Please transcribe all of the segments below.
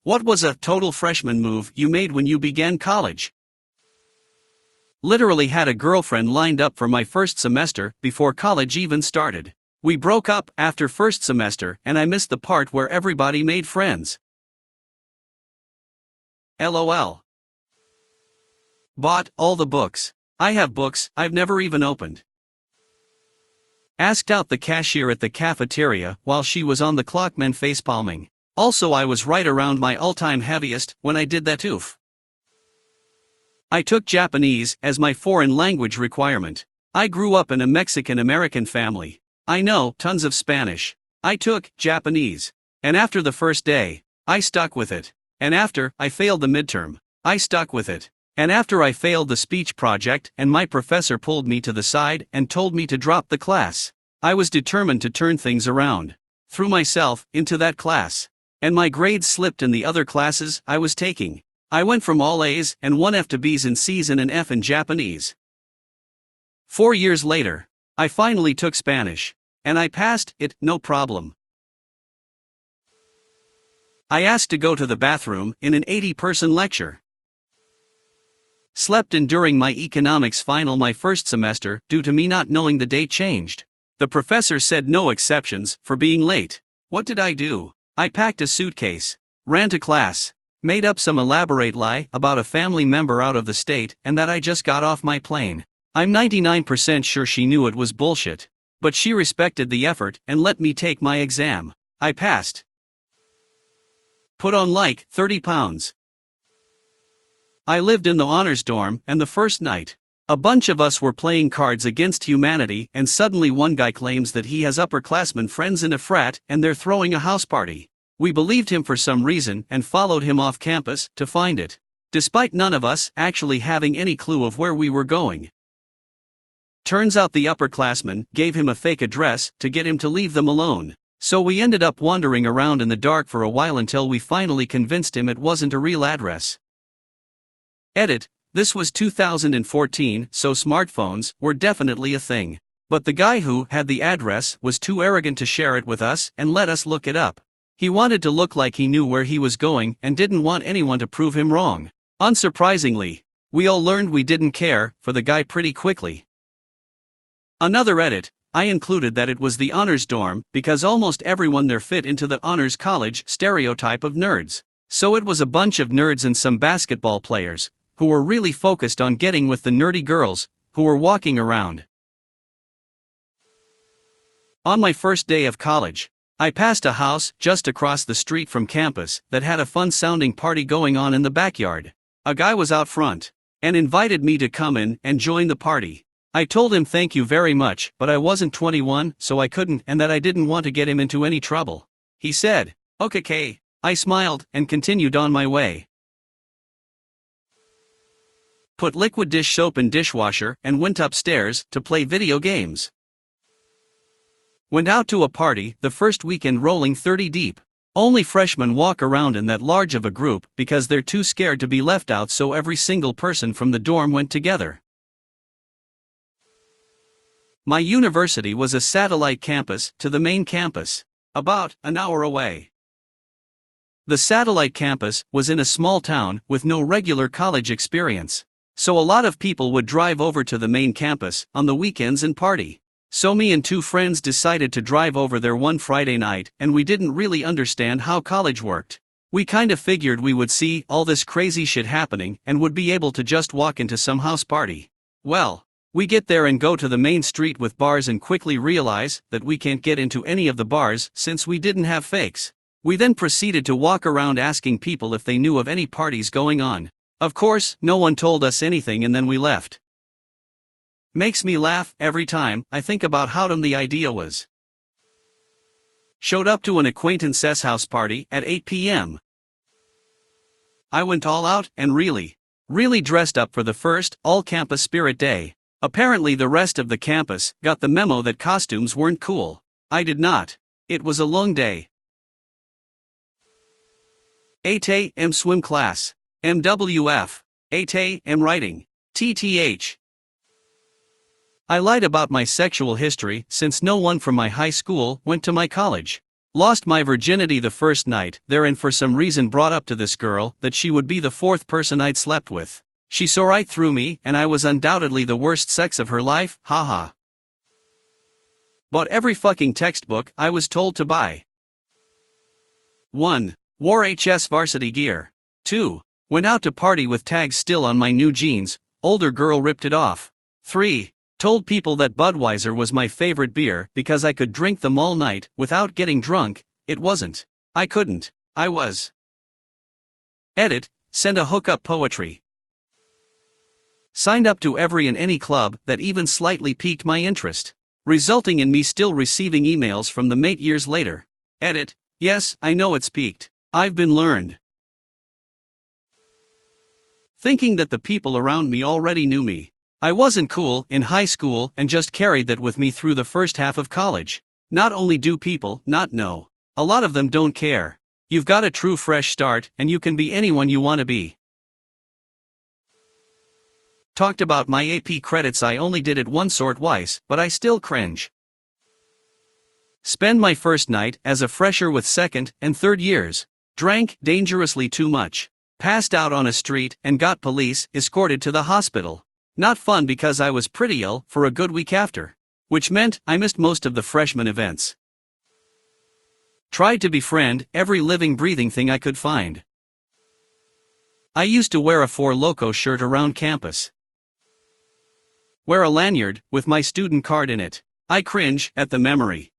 What was a total freshman move you made when you began college? Literally had a girlfriend lined up for my first semester before college even started. We broke up after first semester and I missed the part where everybody made friends. LOL. Bought all the books. I have books I've never even opened. Asked out the cashier at the cafeteria while she was on the clock men facepalming. Also I was right around my all-time heaviest when I did that oof. I took Japanese as my foreign language requirement. I grew up in a Mexican-American family. I know tons of Spanish. I took Japanese. And after the first day, I stuck with it. And after I failed the midterm, I stuck with it. And after I failed the speech project and my professor pulled me to the side and told me to drop the class, I was determined to turn things around. Threw myself into that class. And my grades slipped in the other classes I was taking. I went from all A's and 1 F to B's and C's and an F in Japanese. 4 years later, I finally took Spanish. And I passed it, no problem. I asked to go to the bathroom in an 80-person lecture. Slept in during my economics final my first semester due to me not knowing the date changed. The professor said no exceptions for being late. What did I do? I packed a suitcase, ran to class, made up some elaborate lie about a family member out of the state and that I just got off my plane. I'm 99% sure she knew it was bullshit. But she respected the effort and let me take my exam. I passed. Put on like 30 pounds. I lived in the honors dorm and the first night, a bunch of us were playing Cards Against Humanity and suddenly one guy claims that he has upperclassmen friends in a frat and they're throwing a house party. We believed him for some reason and followed him off campus to find it, despite none of us actually having any clue of where we were going. Turns out the upperclassmen gave him a fake address to get him to leave them alone, so we ended up wandering around in the dark for a while until we finally convinced him it wasn't a real address. Edit, this was 2014, so smartphones were definitely a thing. But the guy who had the address was too arrogant to share it with us and let us look it up. He wanted to look like he knew where he was going and didn't want anyone to prove him wrong. Unsurprisingly, we all learned we didn't care for the guy pretty quickly. Another edit, I included that it was the honors dorm because almost everyone there fit into the honors college stereotype of nerds. So it was a bunch of nerds and some basketball players, who were really focused on getting with the nerdy girls, who were walking around. On my first day of college, I passed a house just across the street from campus that had a fun-sounding party going on in the backyard. A guy was out front and invited me to come in and join the party. I told him thank you very much, but I wasn't 21, so I couldn't, and that I didn't want to get him into any trouble. He said, "Okay." I smiled and continued on my way. Put liquid dish soap in dishwasher and went upstairs to play video games. Went out to a party the first weekend rolling 30 deep. Only freshmen walk around in that large of a group because they're too scared to be left out, so every single person from the dorm went together. My university was a satellite campus to the main campus, about an hour away. The satellite campus was in a small town with no regular college experience, so a lot of people would drive over to the main campus on the weekends and party. So me and 2 friends decided to drive over there one Friday night, and we didn't really understand how college worked. We kind of figured we would see all this crazy shit happening and would be able to just walk into some house party. Well, we get there and go to the main street with bars and quickly realize that we can't get into any of the bars since we didn't have fakes. We then proceeded to walk around asking people if they knew of any parties going on. Of course, no one told us anything and then we left. Makes me laugh every time I think about how dumb the idea was. Showed up to an acquaintance's house party at 8 p.m. I went all out and really dressed up for the first all-campus spirit day. Apparently the rest of the campus got the memo that costumes weren't cool. I did not. It was a long day. 8 a.m. swim class. MWF. 8 a.m. writing. TTH. I lied about my sexual history since no one from my high school went to my college. Lost my virginity the first night there and for some reason brought up to this girl that she would be the fourth person I'd slept with. She saw right through me and I was undoubtedly the worst sex of her life, haha. Bought every fucking textbook I was told to buy. 1. Wore HS varsity gear. 2. Went out to party with tags still on my new jeans, older girl ripped it off. 3. Told people that Budweiser was my favorite beer because I could drink them all night without getting drunk. It wasn't. I couldn't. I was. Edit, send a hookup poetry. Signed up to every and any club that even slightly piqued my interest, resulting in me still receiving emails from the mate years later. Edit, yes, I know it's peaked. I've been learned. Thinking that the people around me already knew me. I wasn't cool in high school and just carried that with me through the first half of college. Not only do people not know, a lot of them don't care. You've got a true fresh start and you can be anyone you want to be. Talked about my AP credits, I only did it once or twice, but I still cringe. Spend my first night as a fresher with second and third years. Drank dangerously too much. Passed out on a street and got police escorted to the hospital. Not fun because I was pretty ill for a good week after. Which meant I missed most of the freshman events. Tried to befriend every living breathing thing I could find. I used to wear a Four Loko shirt around campus. Wear a lanyard with my student card in it. I cringe at the memory.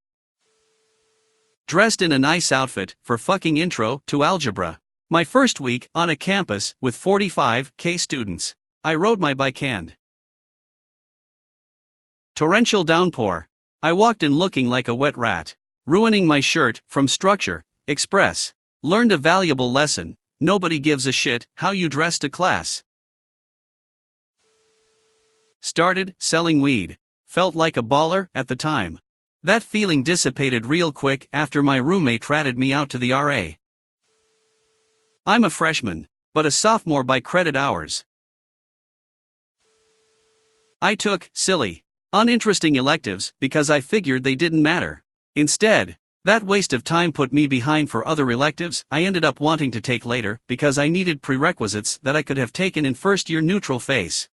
Dressed in a nice outfit for fucking intro to algebra. My first week on a campus with 45k students. I rode my bike and torrential downpour. I walked in looking like a wet rat. Ruining my shirt from Structure Express. Learned a valuable lesson. Nobody gives a shit how you dress to class. Started selling weed. Felt like a baller at the time. That feeling dissipated real quick after my roommate ratted me out to the RA. I'm a freshman, but a sophomore by credit hours. I took silly, uninteresting electives because I figured they didn't matter. Instead, that waste of time put me behind for other electives I ended up wanting to take later because I needed prerequisites that I could have taken in first-year neutral phase.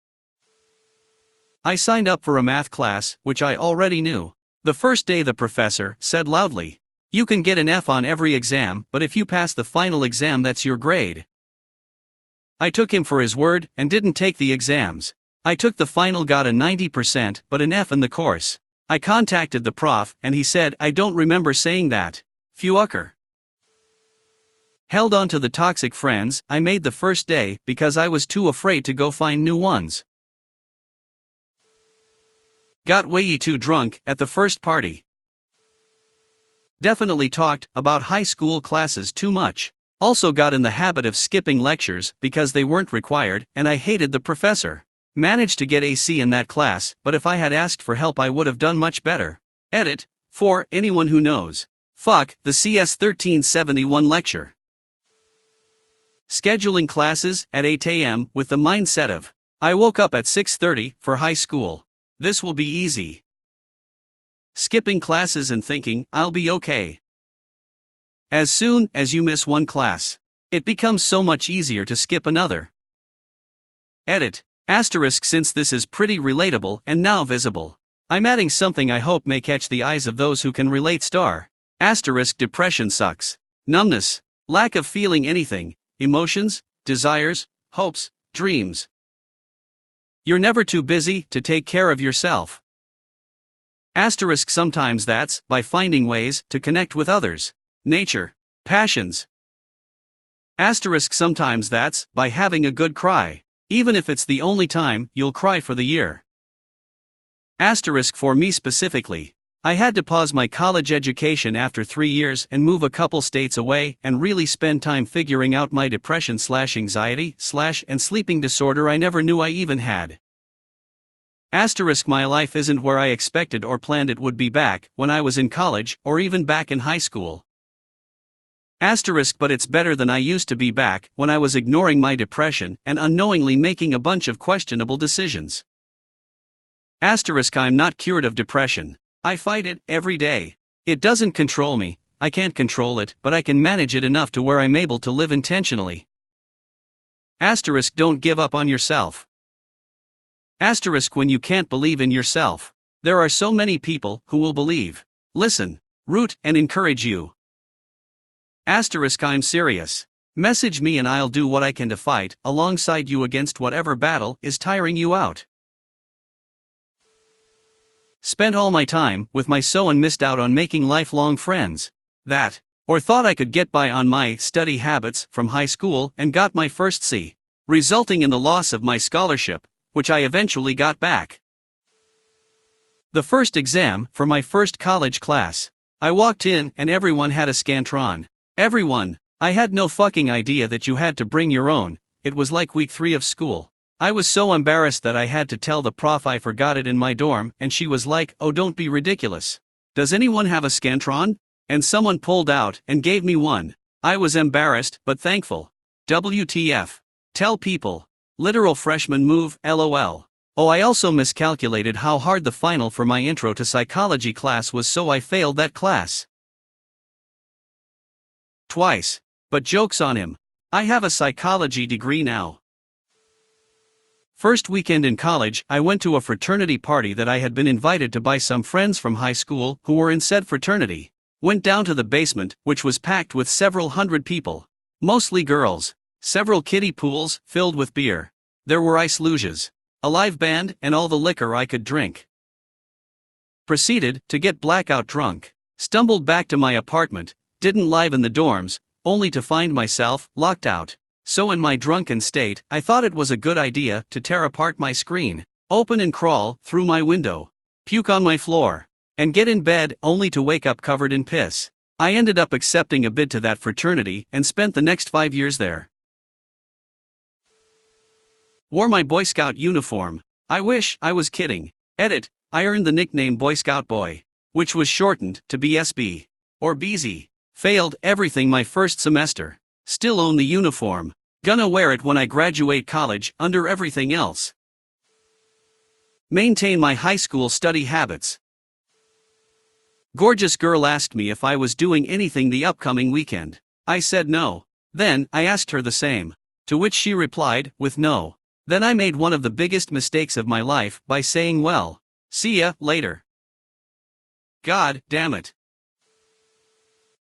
I signed up for a math class, which I already knew. The first day the professor said loudly, "You can get an F on every exam, but if you pass the final exam that's your grade." I took him for his word and didn't take the exams. I took the final, got a 90% but an F in the course. I contacted the prof and he said, "I don't remember saying that. Fucker." Held on to the toxic friends I made the first day because I was too afraid to go find new ones. Got way too drunk at the first party. Definitely talked about high school classes too much. Also got in the habit of skipping lectures because they weren't required and I hated the professor. Managed to get a C in that class, but if I had asked for help I would have done much better. Edit, for anyone who knows. Fuck the CS 1371 lecture. Scheduling classes at 8 a.m. with the mindset of, I woke up at 6:30 for high school. This will be easy. Skipping classes and thinking, I'll be okay. As soon as you miss one class, it becomes so much easier to skip another. Edit. Asterisk, since this is pretty relatable and now visible, I'm adding something I hope may catch the eyes of those who can relate. Asterisk, depression sucks. Numbness. Lack of feeling anything. Emotions, desires, hopes, dreams. You're never too busy to take care of yourself. Asterisk, sometimes that's by finding ways to connect with others. Nature. Passions. Asterisk, sometimes that's by having a good cry. Even if it's the only time you'll cry for the year. Asterisk, for me specifically, I had to pause my college education after 3 years and move a couple states away and really spend time figuring out my depression/anxiety/ and sleeping disorder I never knew I even had. Asterisk, my life isn't where I expected or planned it would be back when I was in college or even back in high school. Asterisk, but it's better than I used to be back when I was ignoring my depression and unknowingly making a bunch of questionable decisions. Asterisk, I'm not cured of depression. I fight it every day. It doesn't control me. I can't control it, but I can manage it enough to where I'm able to live intentionally. Asterisk, don't give up on yourself. Asterisk, when you can't believe in yourself, there are so many people who will believe, listen, root, and encourage you. Asterisk, I'm serious. Message me and I'll do what I can to fight alongside you against whatever battle is tiring you out. Spent all my time with my so and missed out on making lifelong friends. Or thought I could get by on my study habits from high school and got my first C, resulting in the loss of my scholarship, which I eventually got back. The first exam for my first college class. I walked in and everyone had a Scantron. Everyone. I had no fucking idea that you had to bring your own. It was like week 3 of school. I was so embarrassed that I had to tell the prof I forgot it in my dorm, and she was like, "Oh, don't be ridiculous. Does anyone have a Scantron?" And someone pulled out and gave me one. I was embarrassed, but thankful. WTF. Tell people. Literal freshman move, lol. Oh, I also miscalculated how hard the final for my intro to psychology class was, so I failed that class twice. But joke's on him. I have a psychology degree now. First weekend in college, I went to a fraternity party that I had been invited to by some friends from high school who were in said fraternity. Went down to the basement, which was packed with several hundred people. Mostly girls. Several kiddie pools filled with beer. There were ice luges, a live band, and all the liquor I could drink. Proceeded to get blackout drunk. Stumbled back to my apartment, didn't liven the dorms, only to find myself locked out. So in my drunken state, I thought it was a good idea to tear apart my screen, open and crawl through my window, puke on my floor, and get in bed only to wake up covered in piss. I ended up accepting a bid to that fraternity and spent the next 5 years there. Wore my Boy Scout uniform. I wish I was kidding. Edit, I earned the nickname Boy Scout Boy, which was shortened to BSB, or BZ. Failed everything my first semester. Still own the uniform. Gonna wear it when I graduate college, under everything else. Maintain my high school study habits. Gorgeous girl asked me if I was doing anything the upcoming weekend. I said no. Then, I asked her the same. To which she replied, with no. Then I made one of the biggest mistakes of my life by saying, well, see ya later. God damn it.